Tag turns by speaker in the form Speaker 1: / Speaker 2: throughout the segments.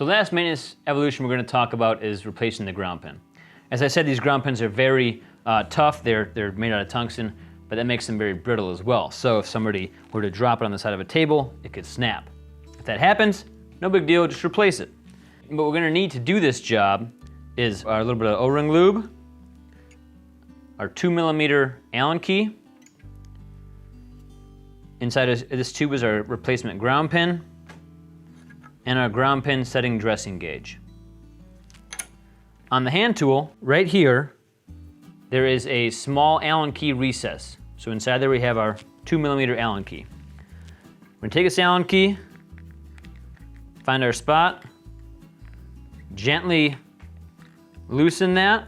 Speaker 1: So the last maintenance evolution we're going to talk about is replacing the ground pin. As I said, these ground pins are very tough. They're made out of tungsten, but that makes them very brittle as well. So if somebody were to drop it on the side of a table, it could snap. If that happens, no big deal, just replace it. What we're going to need to do this job is our little bit of O-ring lube, our 2mm Allen key. Inside of this tube is our replacement ground pin, and our ground pin setting dressing gauge. On the hand tool, right here, there is a small Allen key recess. So inside there we have our 2mm Allen key. We're gonna take this Allen key, find our spot, gently loosen that.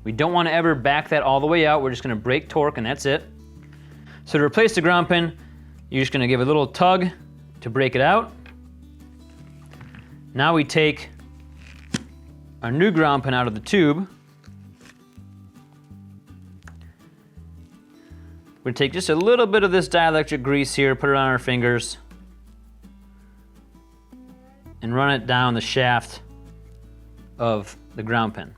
Speaker 1: We don't want to ever back that all the way out. We're just gonna break torque and that's it. So to replace the ground pin, you're just gonna give a little tug to break it out. Now we take our new ground pin out of the tube. We're gonna take just a little bit of this dielectric grease here, put it on our fingers, and run it down the shaft of the ground pin.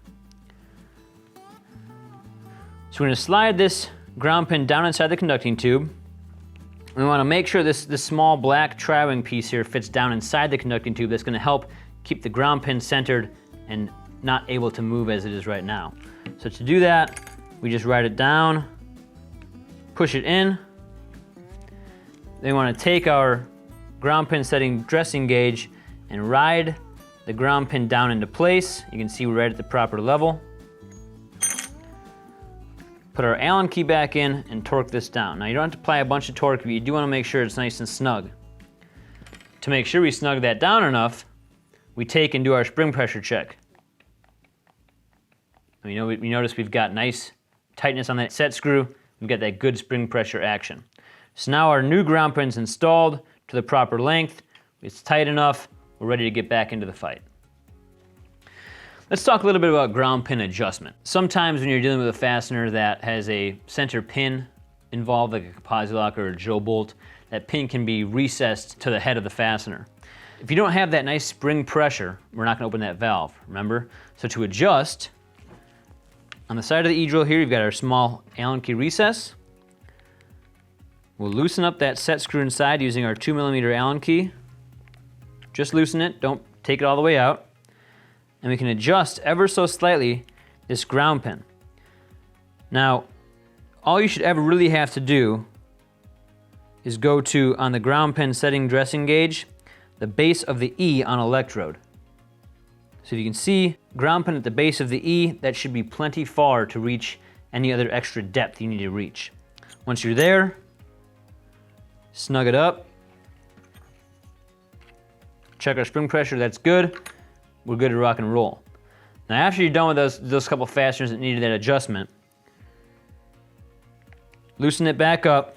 Speaker 1: So we're gonna slide this ground pin down inside the conducting tube. We wanna make sure this small black tri-wing piece here fits down inside the conducting tube. That's gonna help keep the ground pin centered and not able to move as it is right now. So to do that, we just ride it down, push it in. Then we wanna take our ground pin setting dressing gauge and ride the ground pin down into place. You can see we're right at the proper level. Put our Allen key back in and torque this down. Now you don't have to apply a bunch of torque, but you do want to make sure it's nice and snug. To make sure we snug that down enough, we take and do our spring pressure check. We notice we've got nice tightness on that set screw. We've got that good spring pressure action. So now our new ground pin's installed to the proper length. It's tight enough. We're ready to get back into the fight. Let's talk a little bit about ground pin adjustment. Sometimes when you're dealing with a fastener that has a center pin involved, like a composite lock or a Joe bolt, that pin can be recessed to the head of the fastener. If you don't have that nice spring pressure, we're not gonna open that valve, remember? So to adjust, on the side of the E-drill here, you've got our small Allen key recess. We'll loosen up that set screw inside using our 2mm Allen key. Just loosen it, don't take it all the way out. And we can adjust ever so slightly this ground pin. Now, all you should ever really have to do is go to, on the ground pin setting dressing gauge, the base of the E on electrode. So you can see ground pin at the base of the E, that should be plenty far to reach any other extra depth you need to reach. Once you're there, snug it up. Check our spring pressure, that's good. We're good to rock and roll. Now after you're done with those couple fasteners that needed that adjustment, loosen it back up,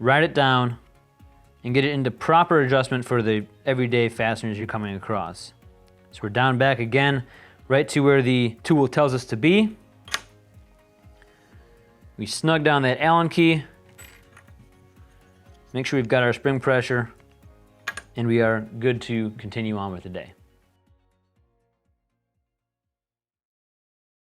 Speaker 1: ride it down, and get it into proper adjustment for the everyday fasteners you're coming across. So we're down back again, right to where the tool tells us to be. We snug down that Allen key, make sure we've got our spring pressure, and we are good to continue on with the day.